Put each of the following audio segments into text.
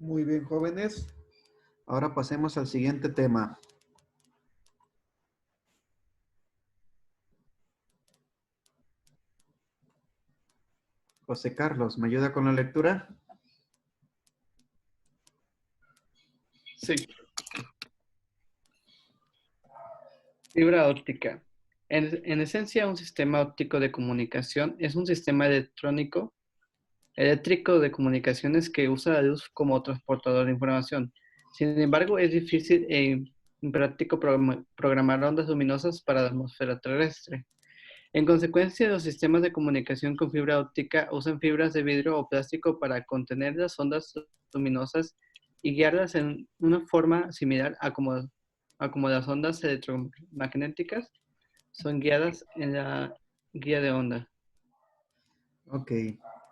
Muy bien, jóvenes. Ahora pasemos al siguiente tema. José Carlos, ¿me ayuda con la lectura? Sí. Fibra óptica. En esencia, un sistema óptico de comunicación es un sistema eléctrico de comunicaciones que usa la luz como transportador de información. Sin embargo, es difícil e impráctico programar ondas luminosas para la atmósfera terrestre. En consecuencia, los sistemas de comunicación con fibra óptica usan fibras de vidrio o plástico para contener las ondas luminosas y guiarlas en una forma similar a como las ondas electromagnéticas son guiadas en la guía de onda. Ok,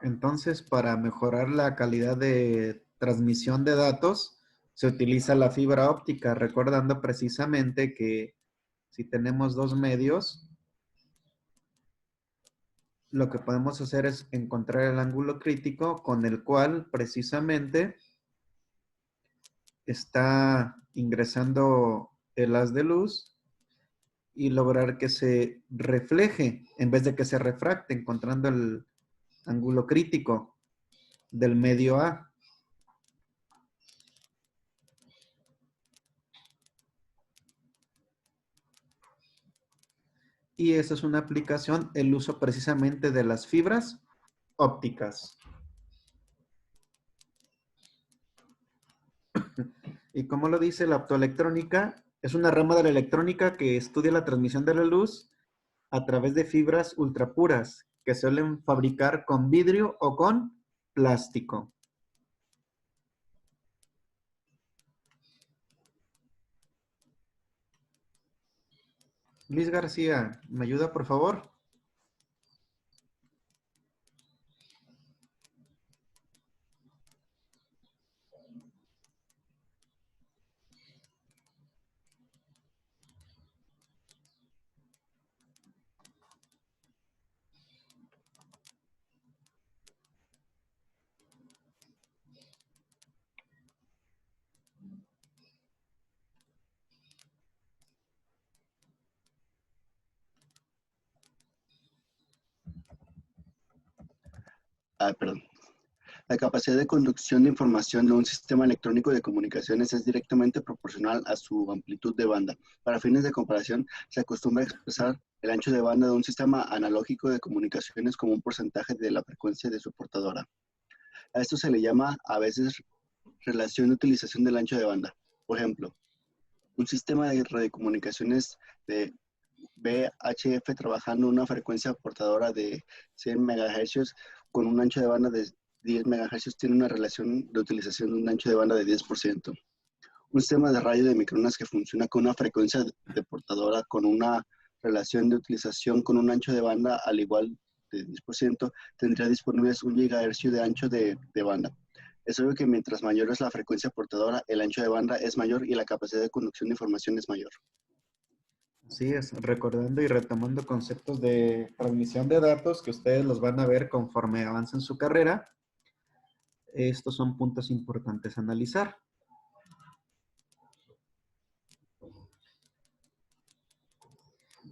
entonces para mejorar la calidad de transmisión de datos se utiliza la fibra óptica, recordando precisamente que si tenemos dos medios, lo que podemos hacer es encontrar el ángulo crítico con el cual precisamente está ingresando el haz de luz y lograr que se refleje en vez de que se refracte, encontrando el ángulo crítico del medio A. Y esa es una aplicación, el uso precisamente de las fibras ópticas. Y como lo dice la optoelectrónica, es una rama de la electrónica que estudia la transmisión de la luz a través de fibras ultrapuras que suelen fabricar con vidrio o con plástico. Luis García, ¿me ayuda por favor? Perdón. La capacidad de conducción de información de un sistema electrónico de comunicaciones es directamente proporcional a su amplitud de banda. Para fines de comparación, se acostumbra a expresar el ancho de banda de un sistema analógico de comunicaciones como un porcentaje de la frecuencia de su portadora. A esto se le llama a veces relación de utilización del ancho de banda. Por ejemplo, un sistema de radiocomunicaciones de VHF trabajando en una frecuencia portadora de 100 MHz con un ancho de banda de 10 MHz tiene una relación de utilización de un ancho de banda de 10%. Un sistema de radio de microondas que funciona con una frecuencia de portadora con una relación de utilización con un ancho de banda al igual de 10% tendría disponibles 1 GHz de ancho de banda. Es obvio que mientras mayor es la frecuencia portadora, el ancho de banda es mayor y la capacidad de conducción de información es mayor. Así es, recordando y retomando conceptos de transmisión de datos que ustedes los van a ver conforme avancen su carrera. Estos son puntos importantes a analizar.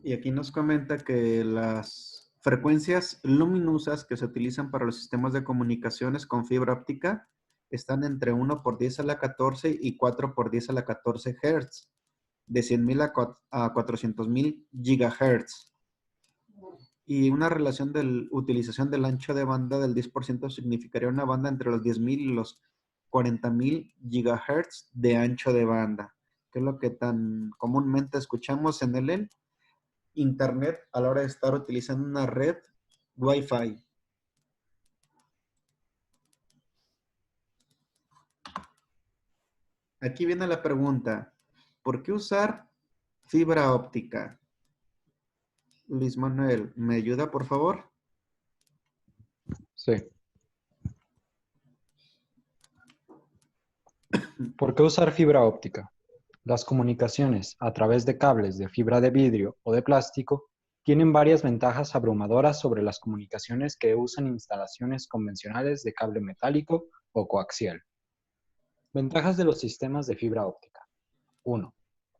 Y aquí nos comenta que las frecuencias luminosas que se utilizan para los sistemas de comunicaciones con fibra óptica están entre 1 por 10 a la 14 y 4 por 10 a la 14 Hz, de 100.000 a 400.000 GHz. Y una relación de utilización del ancho de banda del 10% significaría una banda entre los 10.000 y los 40.000 GHz de ancho de banda, que es lo que tan comúnmente escuchamos en el Internet a la hora de estar utilizando una red Wi-Fi. Aquí viene la pregunta, ¿por qué usar fibra óptica? Luis Manuel, ¿me ayuda por favor? Sí. ¿Por qué usar fibra óptica? Las comunicaciones a través de cables de fibra de vidrio o de plástico tienen varias ventajas abrumadoras sobre las comunicaciones que usan instalaciones convencionales de cable metálico o coaxial. Ventajas de los sistemas de fibra óptica. 1.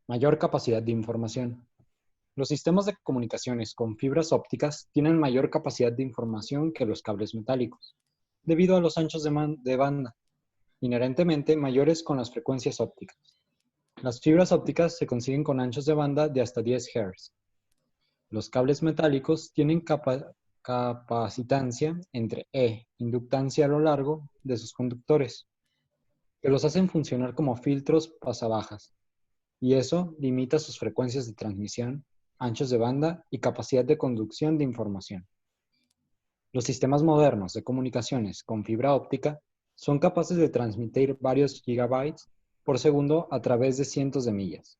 Mayor capacidad de información. Los sistemas de comunicaciones con fibras ópticas tienen mayor capacidad de información que los cables metálicos, debido a los anchos de banda, inherentemente mayores con las frecuencias ópticas. Las fibras ópticas se consiguen con anchos de banda de hasta 10 Hz. Los cables metálicos tienen capacitancia entre E, inductancia a lo largo de sus conductores, que los hacen funcionar como filtros pasabajas, y eso limita sus frecuencias de transmisión, anchos de banda y capacidad de conducción de información. Los sistemas modernos de comunicaciones con fibra óptica son capaces de transmitir varios gigabytes por segundo a través de cientos de millas,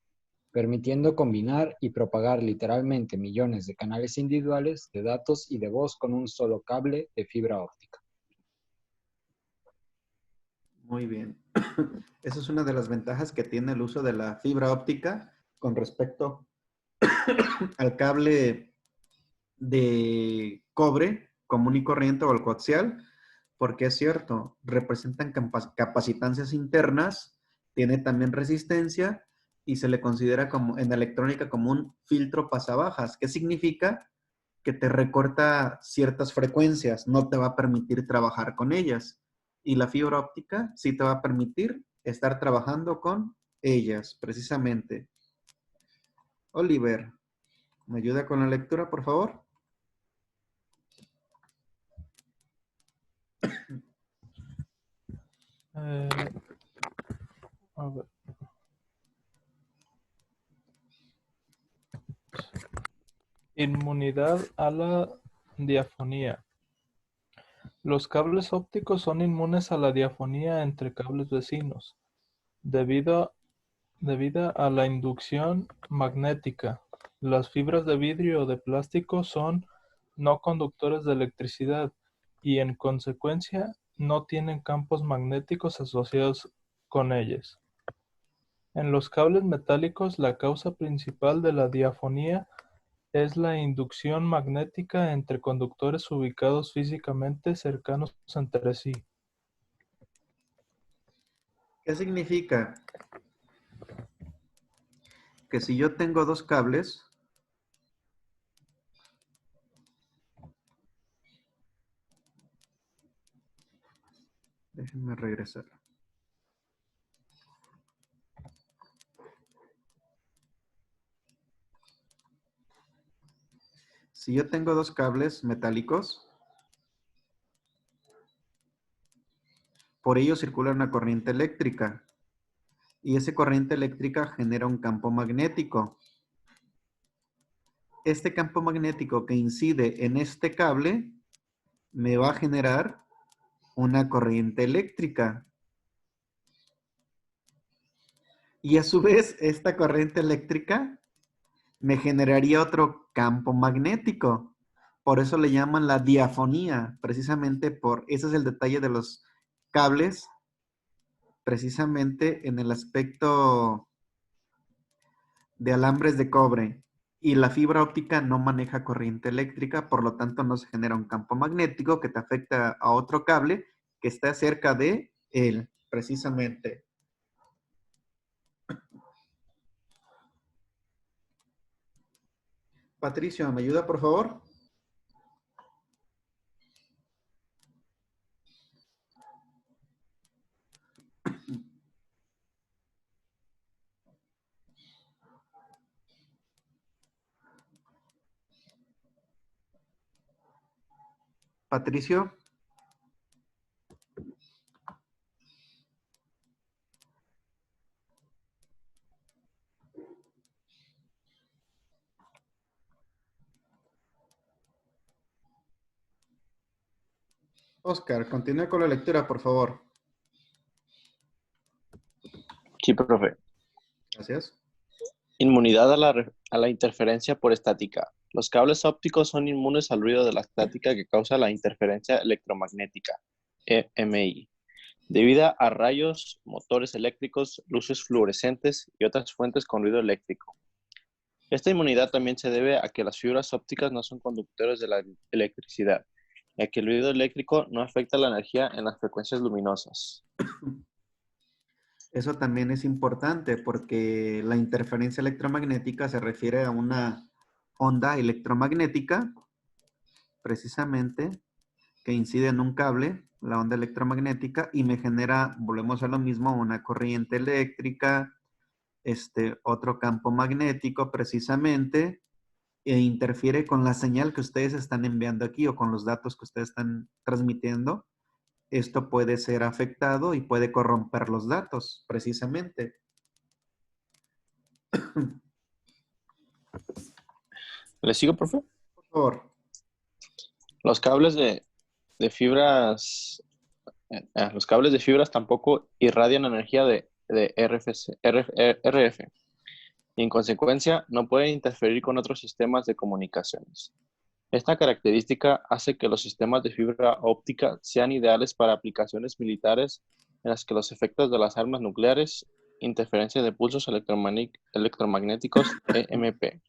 permitiendo combinar y propagar literalmente millones de canales individuales de datos y de voz con un solo cable de fibra óptica. Muy bien. Esa es una de las ventajas que tiene el uso de la fibra óptica con respecto al cable de cobre común y corriente o el coaxial, porque es cierto, representan capacitancias internas, tiene también resistencia y se le considera como en electrónica como un filtro pasabajas. ¿Qué significa? Que te recorta ciertas frecuencias, no te va a permitir trabajar con ellas. Y la fibra óptica sí te va a permitir estar trabajando con ellas, precisamente. Oliver, ¿me ayuda con la lectura, por favor? A ver. Inmunidad a la diafonía. Los cables ópticos son inmunes a la diafonía entre cables vecinos, debido a la inducción magnética. Las fibras de vidrio o de plástico son no conductores de electricidad y en consecuencia no tienen campos magnéticos asociados con ellas. En los cables metálicos, la causa principal de la diafonía es la inducción magnética entre conductores ubicados físicamente cercanos entre sí. ¿Qué significa? Que si yo tengo dos cables, déjenme regresar. Si yo tengo dos cables metálicos, por ellos circula una corriente eléctrica y esa corriente eléctrica genera un campo magnético. Este campo magnético que incide en este cable me va a generar una corriente eléctrica. Y a su vez, esta corriente eléctrica me generaría otro campo magnético. Por eso le llaman la diafonía, precisamente por, ese es el detalle de los cables, precisamente en el aspecto de alambres de cobre. Y la fibra óptica no maneja corriente eléctrica, por lo tanto no se genera un campo magnético que te afecta a otro cable que está cerca de él, precisamente. Patricio, ¿me ayuda, por favor? Patricio. Oscar, continúe con la lectura, por favor. Sí, profe. Gracias. Inmunidad a la interferencia por estática. Los cables ópticos son inmunes al ruido de la estática que causa la interferencia electromagnética, EMI, debido a rayos, motores eléctricos, luces fluorescentes y otras fuentes con ruido eléctrico. Esta inmunidad también se debe a que las fibras ópticas no son conductores de la electricidad, ya que el ruido eléctrico no afecta la energía en las frecuencias luminosas. Eso también es importante porque la interferencia electromagnética se refiere a una onda electromagnética, precisamente, que incide en un cable, la onda electromagnética, y me genera, volvemos a lo mismo, una corriente eléctrica, otro campo magnético, precisamente, e interfiere con la señal que ustedes están enviando aquí o con los datos que ustedes están transmitiendo. Esto puede ser afectado y puede corromper los datos, precisamente. ¿Le sigo, profe? Por favor. Los cables de fibras, los cables de fibras tampoco irradian energía de RF y en consecuencia no pueden interferir con otros sistemas de comunicaciones. Esta característica hace que los sistemas de fibra óptica sean ideales para aplicaciones militares en las que los efectos de las armas nucleares, interferencia de pulsos electromagnéticos EMP,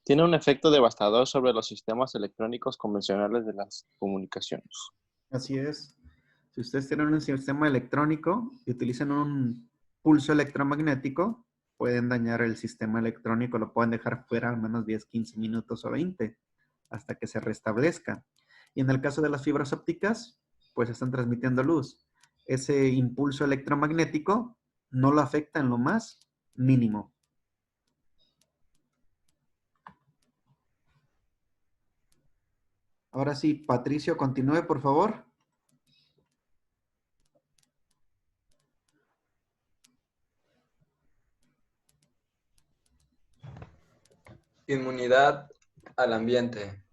tiene un efecto devastador sobre los sistemas electrónicos convencionales de las comunicaciones. Así es. Si ustedes tienen un sistema electrónico y utilizan un pulso electromagnético, pueden dañar el sistema electrónico, lo pueden dejar fuera al menos 10, 15 minutos o 20 hasta que se restablezca. Y en el caso de las fibras ópticas, pues están transmitiendo luz. Ese impulso electromagnético no lo afecta en lo más mínimo. Ahora sí, Patricio, continúe, por favor. Inmunidad al ambiente.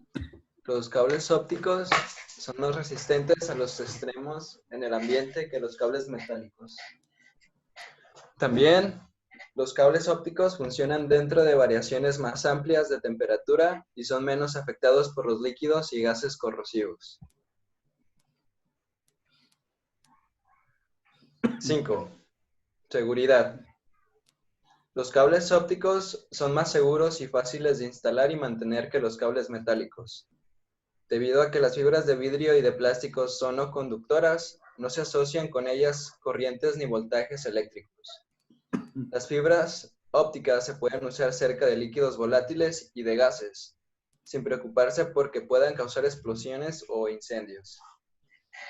Los cables ópticos son más resistentes a los extremos en el ambiente que los cables metálicos. También, los cables ópticos funcionan dentro de variaciones más amplias de temperatura y son menos afectados por los líquidos y gases corrosivos. 5. Seguridad. Los cables ópticos son más seguros y fáciles de instalar y mantener que los cables metálicos. Debido a que las fibras de vidrio y de plástico son no conductoras, no se asocian con ellas corrientes ni voltajes eléctricos. Las fibras ópticas se pueden usar cerca de líquidos volátiles y de gases, sin preocuparse porque puedan causar explosiones o incendios.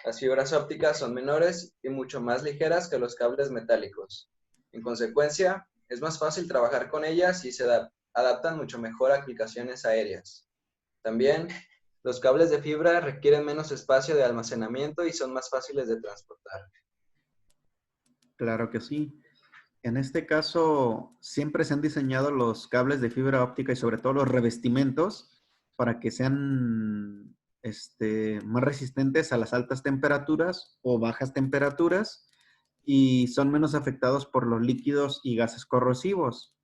Las fibras ópticas son menores y mucho más ligeras que los cables metálicos. En consecuencia, es más fácil trabajar con ellas y se adaptan mucho mejor a aplicaciones aéreas. También, los cables de fibra requieren menos espacio de almacenamiento y son más fáciles de transportar. Claro que sí. En este caso, siempre se han diseñado los cables de fibra óptica y sobre todo los revestimientos para que sean más resistentes a las altas temperaturas o bajas temperaturas y son menos afectados por los líquidos y gases corrosivos.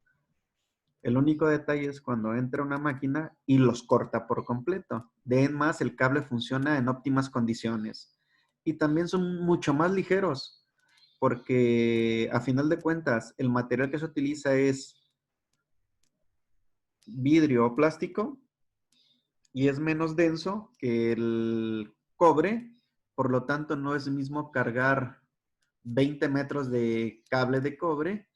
El único detalle es cuando entra una máquina y los corta por completo. De en más, el cable funciona en óptimas condiciones. Y también son mucho más ligeros, porque a final de cuentas, el material que se utiliza es vidrio o plástico y es menos denso que el cobre. Por lo tanto, no es mismo cargar 20 metros de cable de cobre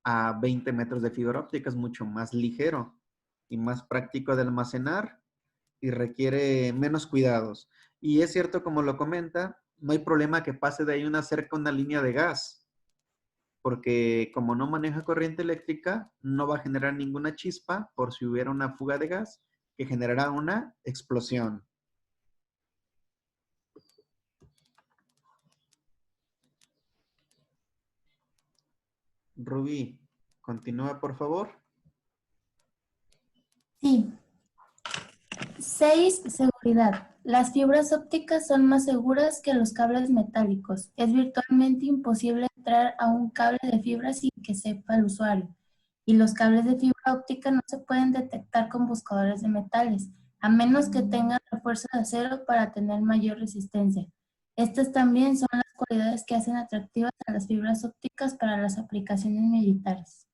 a 20 metros de fibra óptica, es mucho más ligero y más práctico de almacenar y requiere menos cuidados. Y es cierto, como lo comenta, no hay problema que pase de ahí cerca una línea de gas, porque como no maneja corriente eléctrica, no va a generar ninguna chispa por si hubiera una fuga de gas que generará una explosión. Rubí, continúa, por favor. Sí. 6. Seguridad. Las fibras ópticas son más seguras que los cables metálicos. Es virtualmente imposible entrar a un cable de fibra sin que sepa el usuario. Y los cables de fibra óptica no se pueden detectar con buscadores de metales, a menos que tengan refuerzo de acero para tener mayor resistencia. Estas también son las cualidades que hacen atractivas a las fibras ópticas para las aplicaciones militares.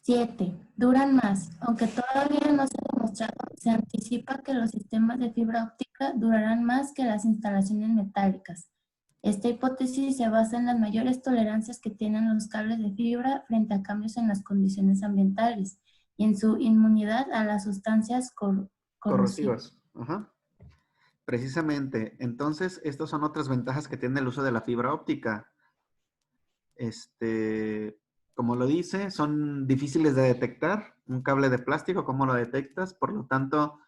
7. Duran más. Aunque todavía no se ha demostrado, se anticipa que los sistemas de fibra óptica durarán más que las instalaciones metálicas. Esta hipótesis se basa en las mayores tolerancias que tienen los cables de fibra frente a cambios en las condiciones ambientales y en su inmunidad a las sustancias corrosivas. Corrosivas. Ajá. Precisamente. Entonces, estas son otras ventajas que tiene el uso de la fibra óptica. Como lo dice, son difíciles de detectar. Un cable de plástico, ¿cómo lo detectas? Por lo tanto,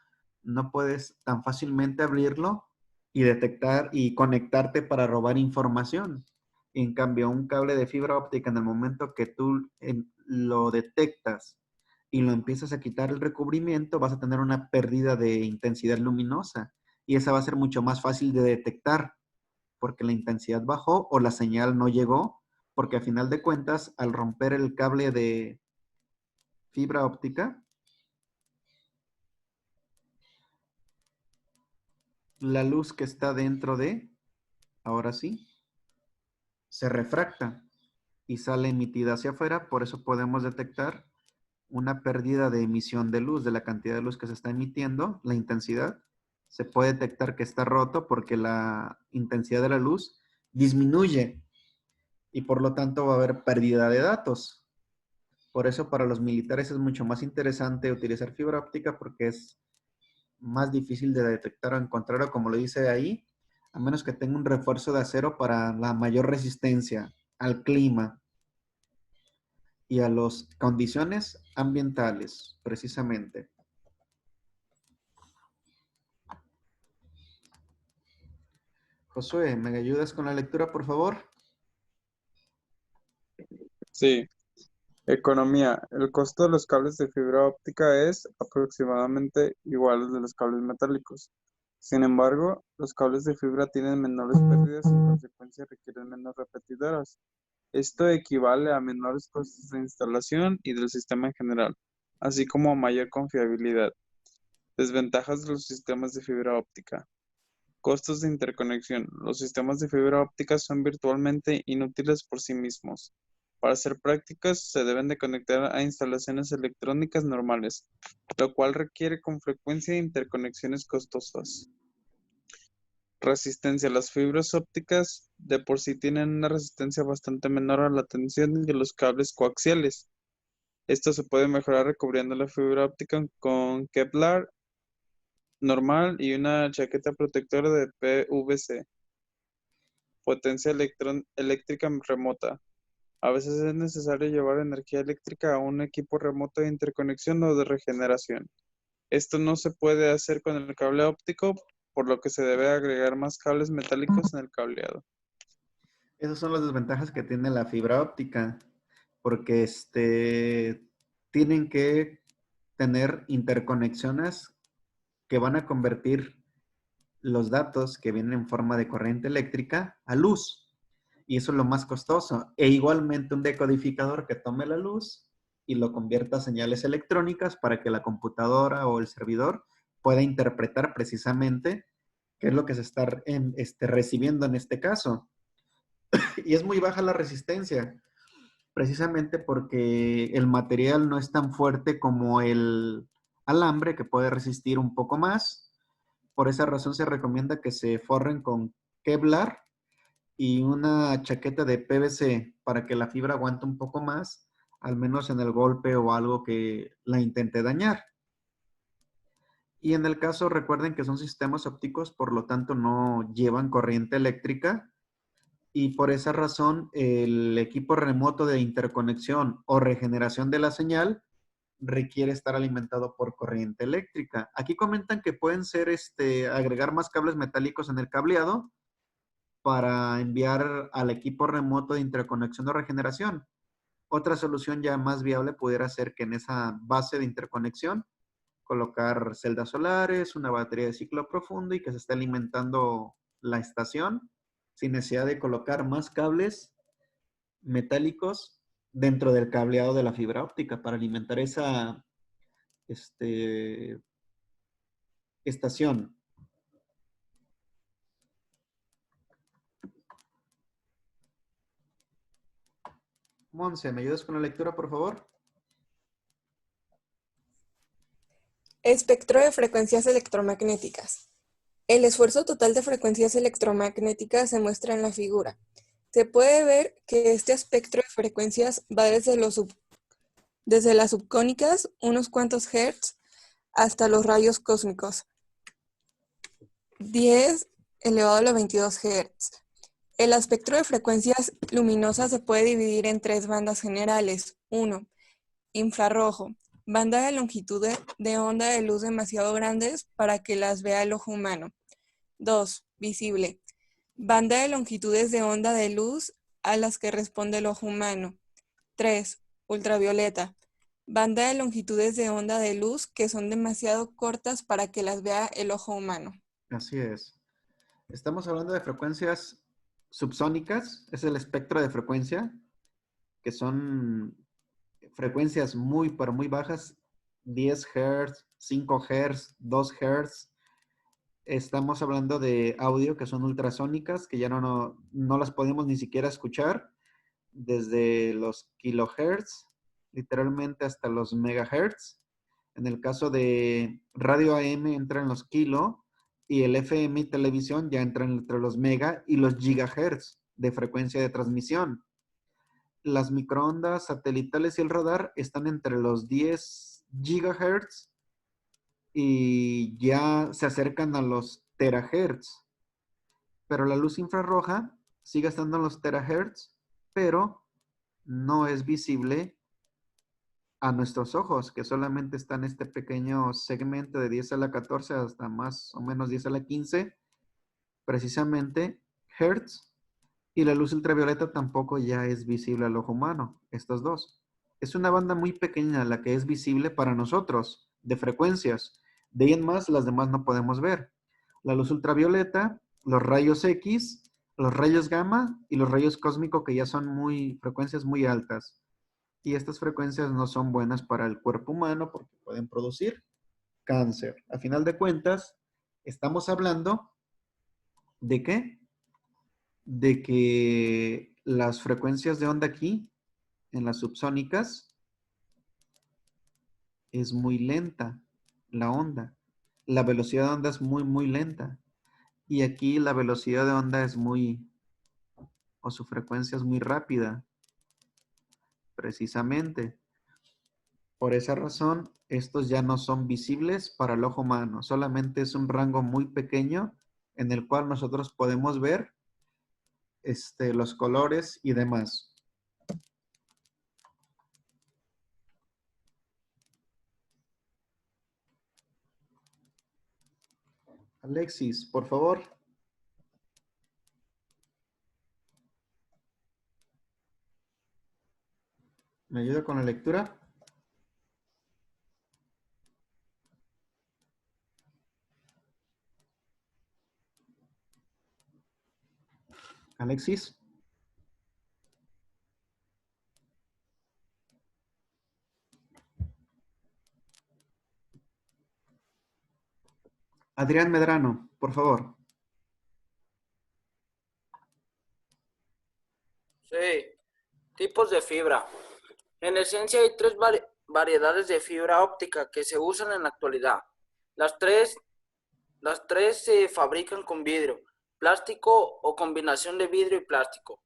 no puedes tan fácilmente abrirlo y detectar y conectarte para robar información. En cambio, un cable de fibra óptica, en el momento que tú lo detectas y lo empiezas a quitar el recubrimiento, vas a tener una pérdida de intensidad luminosa. Y esa va a ser mucho más fácil de detectar porque la intensidad bajó o la señal no llegó, porque a final de cuentas, al romper el cable de fibra óptica, la luz que está dentro de, ahora sí, se refracta y sale emitida hacia afuera, por eso podemos detectar una pérdida de emisión de luz, de la cantidad de luz que se está emitiendo, la intensidad. Se puede detectar que está roto porque la intensidad de la luz disminuye y por lo tanto va a haber pérdida de datos. Por eso para los militares es mucho más interesante utilizar fibra óptica porque es más difícil de detectar o encontrar, o como lo dice ahí, a menos que tenga un refuerzo de acero para la mayor resistencia al clima y a las condiciones ambientales, precisamente. Josué, ¿me ayudas con la lectura, por favor? Sí. Economía. El costo de los cables de fibra óptica es aproximadamente igual al de los cables metálicos. Sin embargo, los cables de fibra tienen menores pérdidas y en consecuencia requieren menos repetidoras. Esto equivale a menores costos de instalación y del sistema en general, así como a mayor confiabilidad. Desventajas de los sistemas de fibra óptica. Costos de interconexión. Los sistemas de fibra óptica son virtualmente inútiles por sí mismos. Para ser prácticos, se deben de conectar a instalaciones electrónicas normales, lo cual requiere con frecuencia interconexiones costosas. Resistencia. Las fibras ópticas de por sí tienen una resistencia bastante menor a la tensión que los cables coaxiales. Esto se puede mejorar recubriendo la fibra óptica con Kevlar normal y una chaqueta protectora de PVC. Potencia eléctrica remota. A veces es necesario llevar energía eléctrica a un equipo remoto de interconexión o de regeneración. Esto no se puede hacer con el cable óptico, por lo que se debe agregar más cables metálicos en el cableado. Esas son las desventajas que tiene la fibra óptica, porque tienen que tener interconexiones que van a convertir los datos que vienen en forma de corriente eléctrica a luz. Y eso es lo más costoso. E igualmente un decodificador que tome la luz y lo convierta a señales electrónicas para que la computadora o el servidor pueda interpretar precisamente qué es lo que se está recibiendo en este caso. Y es muy baja la resistencia, precisamente porque el material no es tan fuerte como el alambre, que puede resistir un poco más. Por esa razón se recomienda que se forren con Kevlar y una chaqueta de PVC para que la fibra aguante un poco más, al menos en el golpe o algo que la intente dañar. Y en el caso, recuerden que son sistemas ópticos, por lo tanto no llevan corriente eléctrica y por esa razón el equipo remoto de interconexión o regeneración de la señal requiere estar alimentado por corriente eléctrica. Aquí comentan que pueden ser agregar más cables metálicos en el cableado para enviar al equipo remoto de interconexión o regeneración. Otra solución ya más viable pudiera ser que en esa base de interconexión colocar celdas solares, una batería de ciclo profundo y que se esté alimentando la estación sin necesidad de colocar más cables metálicos dentro del cableado de la fibra óptica para alimentar esa estación. Monse, ¿me ayudas con la lectura, por favor? Espectro de frecuencias electromagnéticas. El esfuerzo total de frecuencias electromagnéticas se muestra en la figura. Se puede ver que este espectro de frecuencias va desde las subcónicas, unos cuantos hertz, hasta los rayos cósmicos, 10 elevado a la 22 hertz. El espectro de frecuencias luminosas se puede dividir en 3 bandas generales. 1. Infrarrojo. Banda de longitud de onda de luz demasiado grandes para que las vea el ojo humano. 2. Visible. Banda de longitudes de onda de luz a las que responde el ojo humano. 3. Ultravioleta. Banda de longitudes de onda de luz que son demasiado cortas para que las vea el ojo humano. Así es. Estamos hablando de frecuencias subsónicas, es el espectro de frecuencia, que son frecuencias muy, pero muy bajas, 10 Hz, 5 Hz, 2 Hz. Estamos hablando de audio que son ultrasónicas, que ya no las podemos ni siquiera escuchar, desde los kilohertz, literalmente hasta los megahertz. En el caso de radio AM entra en los kilo, y el FM y televisión ya entran entre los mega y los gigahertz de frecuencia de transmisión. Las microondas satelitales y el radar están entre los 10 gigahertz y ya se acercan a los terahertz. Pero la luz infrarroja sigue estando en los terahertz, pero no es visible a nuestros ojos, que solamente está en este pequeño segmento de 10 a la 14 hasta más o menos 10 a la 15, precisamente hertz, y la luz ultravioleta tampoco ya es visible al ojo humano, estos dos. Es una banda muy pequeña la que es visible para nosotros, de frecuencias. De ahí en más, las demás no podemos ver. La luz ultravioleta, los rayos X, los rayos gamma y los rayos cósmicos, que ya son frecuencias muy altas. Y estas frecuencias no son buenas para el cuerpo humano porque pueden producir cáncer. A final de cuentas, estamos hablando ¿de qué? De que las frecuencias de onda aquí, en las subsónicas, es muy lenta la onda. La velocidad de onda es muy, muy lenta. Y aquí la velocidad de onda es o su frecuencia es muy rápida, precisamente. Por esa razón, estos ya no son visibles para el ojo humano. Solamente es un rango muy pequeño en el cual nosotros podemos ver los colores y demás. Alexis, por favor. ¿Me ayuda con la lectura? Alexis. Adrián Medrano, por favor. Sí, tipos de fibra. En esencia hay tres variedades de fibra óptica que se usan en la actualidad. Las tres se fabrican con vidrio, plástico o combinación de vidrio y plástico.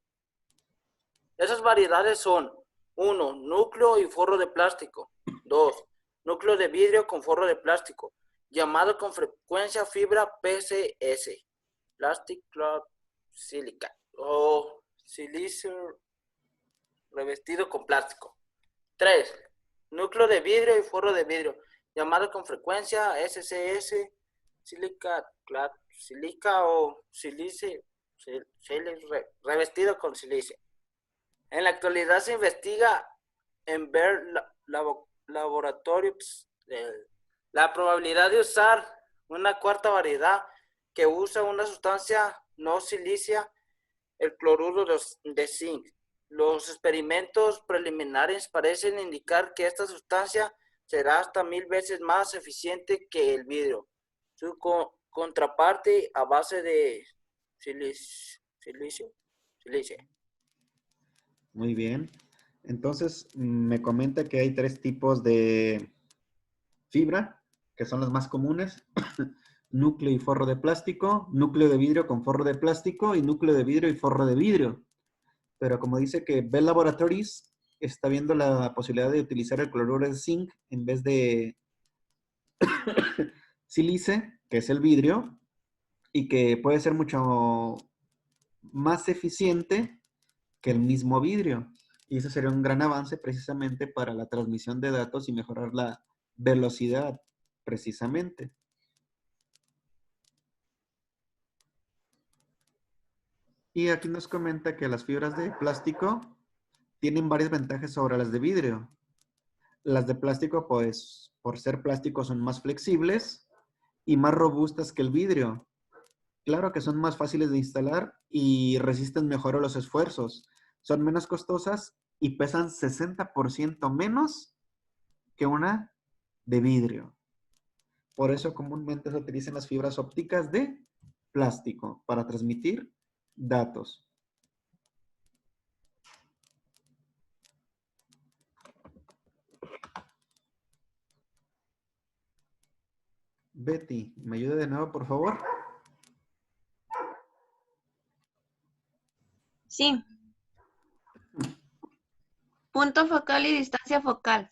Esas variedades son 1. Núcleo y forro de plástico. 2. Núcleo de vidrio con forro de plástico, llamado con frecuencia fibra PCS, Plastic Cloth Silica, o silicio revestido con plástico. 3. Núcleo de vidrio y forro de vidrio, llamado con frecuencia SCS, Silica o silice, revestido con silice. En la actualidad se investiga en ver laboratorios la probabilidad de usar una cuarta variedad que usa una sustancia no silicia, el cloruro de zinc. Los experimentos preliminares parecen indicar que esta sustancia será hasta 1000 veces más eficiente que el vidrio. Su contraparte a base de silicio. Muy bien. Entonces, me comenta que hay 3 tipos de fibra, que son las más comunes. núcleo y forro de plástico, núcleo de vidrio con forro de plástico y núcleo de vidrio y forro de vidrio. Pero como dice que Bell Laboratories está viendo la posibilidad de utilizar el cloruro de zinc en vez de sílice, que es el vidrio, y que puede ser mucho más eficiente que el mismo vidrio. Y eso sería un gran avance precisamente para la transmisión de datos y mejorar la velocidad, precisamente. Y aquí nos comenta que las fibras de plástico tienen varias ventajas sobre las de vidrio. Las de plástico, pues, por ser plástico, son más flexibles y más robustas que el vidrio. Claro que son más fáciles de instalar y resisten mejor a los esfuerzos. Son menos costosas y pesan 60% menos que una de vidrio. Por eso comúnmente se utilizan las fibras ópticas de plástico para transmitir datos. Betty, ¿me ayuda de nuevo, por favor? Sí. Punto focal y distancia focal.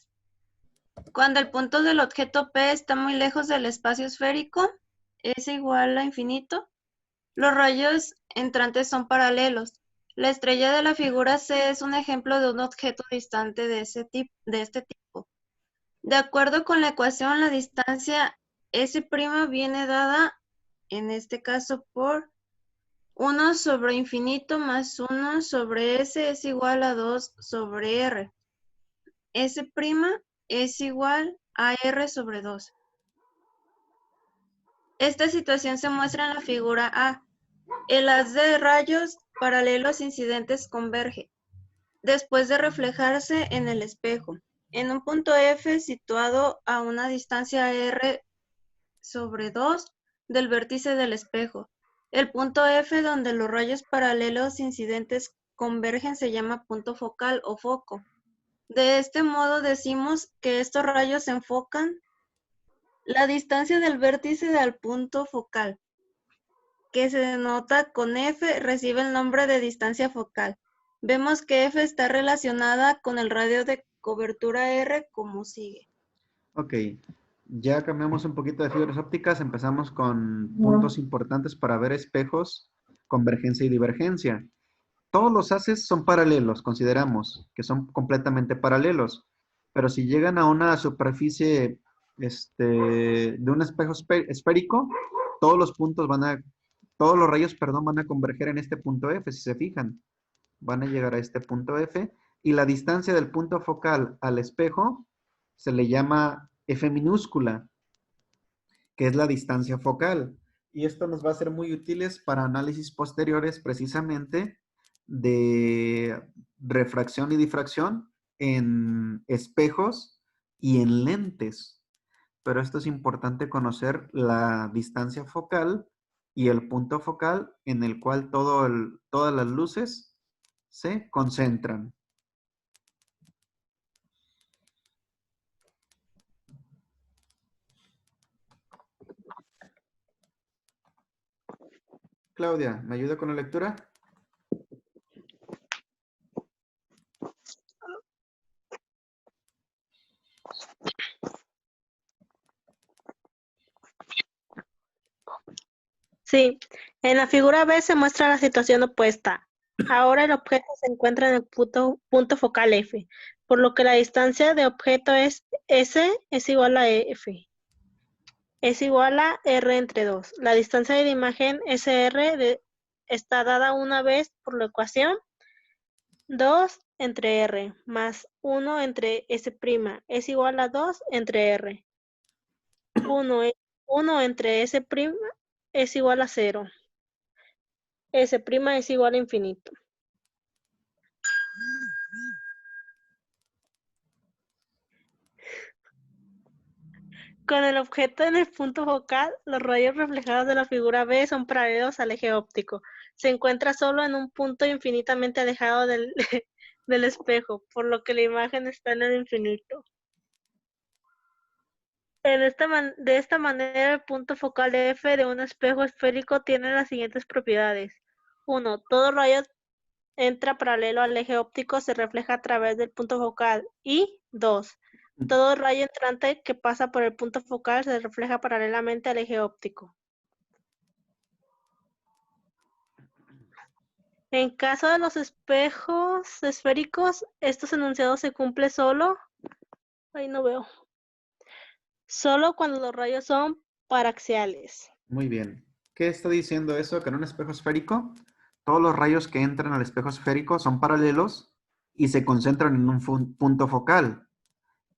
Cuando el punto del objeto P está muy lejos del espacio esférico, S igual a infinito, los rayos entrantes son paralelos. La estrella de la figura C es un ejemplo de un objeto distante de este tipo. De acuerdo con la ecuación, la distancia S' viene dada, en este caso, por 1 sobre infinito más 1 sobre S es igual a 2 sobre R. S' es igual a R sobre 2. Esta situación se muestra en la figura A. El haz de rayos paralelos incidentes converge, después de reflejarse en el espejo, en un punto F situado a una distancia R sobre 2 del vértice del espejo. El punto F donde los rayos paralelos incidentes convergen se llama punto focal o foco. De este modo decimos que estos rayos se enfocan la distancia del vértice al punto focal, que se denota con F, recibe el nombre de distancia focal. Vemos que F está relacionada con el radio de cobertura R como sigue. Ok, ya cambiamos un poquito de fibras ópticas, empezamos con puntos importantes para ver espejos, convergencia y divergencia. Todos los haces son paralelos, consideramos que son completamente paralelos, pero si llegan a una superficie de un espejo esférico, todos los rayos, van a converger en este punto F, si se fijan. Van a llegar a este punto F y la distancia del punto focal al espejo se le llama F minúscula, que es la distancia focal. Y esto nos va a ser muy útiles para análisis posteriores precisamente de refracción y difracción en espejos y en lentes. Pero esto es importante conocer la distancia focal y el punto focal en el cual todas las luces se concentran. Claudia, ¿me ayuda con la lectura? Sí, en la figura B se muestra la situación opuesta. Ahora el objeto se encuentra en el punto focal F, por lo que la distancia de objeto es S es igual a F. Es igual a R entre 2. La distancia de la imagen SR está dada una vez por la ecuación 2 entre R más 1 entre S' es igual a 2 entre R. 1 entre S' es igual a 0. S' es igual a infinito. Con el objeto en el punto focal, los rayos reflejados de la figura B son paralelos al eje óptico. Se encuentra solo en un punto infinitamente alejado del, del espejo, por lo que la imagen está en el infinito. De esta manera, el punto focal F de un espejo esférico tiene las siguientes propiedades. 1. Todo rayo entra paralelo al eje óptico, se refleja a través del punto focal. Y 2. Todo rayo entrante que pasa por el punto focal se refleja paralelamente al eje óptico. En caso de los espejos esféricos, estos enunciados se cumplen solo. Ahí no veo. Solo cuando los rayos son paraxiales. Muy bien. ¿Qué está diciendo eso? Que en un espejo esférico, todos los rayos que entran al espejo esférico son paralelos y se concentran en un punto focal.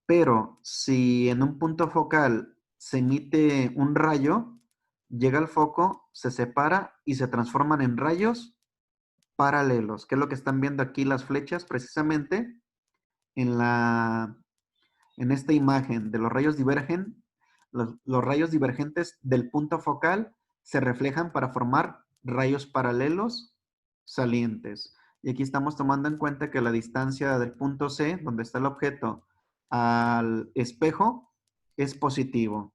Pero si en un punto focal se emite un rayo, llega al foco, se separa y se transforman en rayos paralelos, que es lo que están viendo aquí las flechas precisamente en esta imagen de los rayos divergen. Los rayos divergentes del punto focal se reflejan para formar rayos paralelos salientes. Y aquí estamos tomando en cuenta que la distancia del punto C, donde está el objeto, al espejo, es positivo.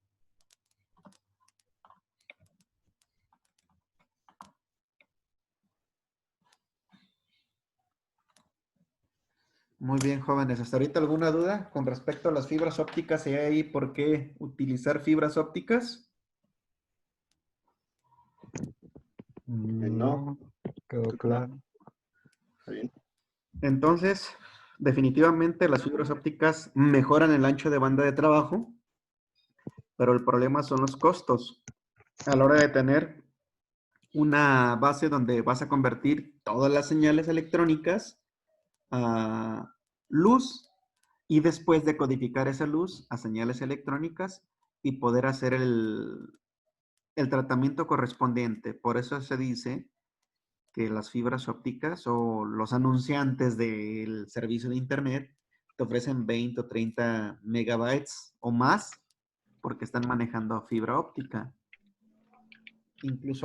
Muy bien, jóvenes. ¿Hasta ahorita alguna duda con respecto a las fibras ópticas y ahí por qué utilizar fibras ópticas? No, quedó claro. Está bien. Entonces, definitivamente las fibras ópticas mejoran el ancho de banda de trabajo, pero el problema son los costos. A la hora de tener una base donde vas a convertir todas las señales electrónicas a luz y después de codificar esa luz a señales electrónicas y poder hacer el tratamiento correspondiente. Por eso se dice que las fibras ópticas o los anunciantes del servicio de Internet te ofrecen 20 o 30 megabytes o más porque están manejando fibra óptica. Incluso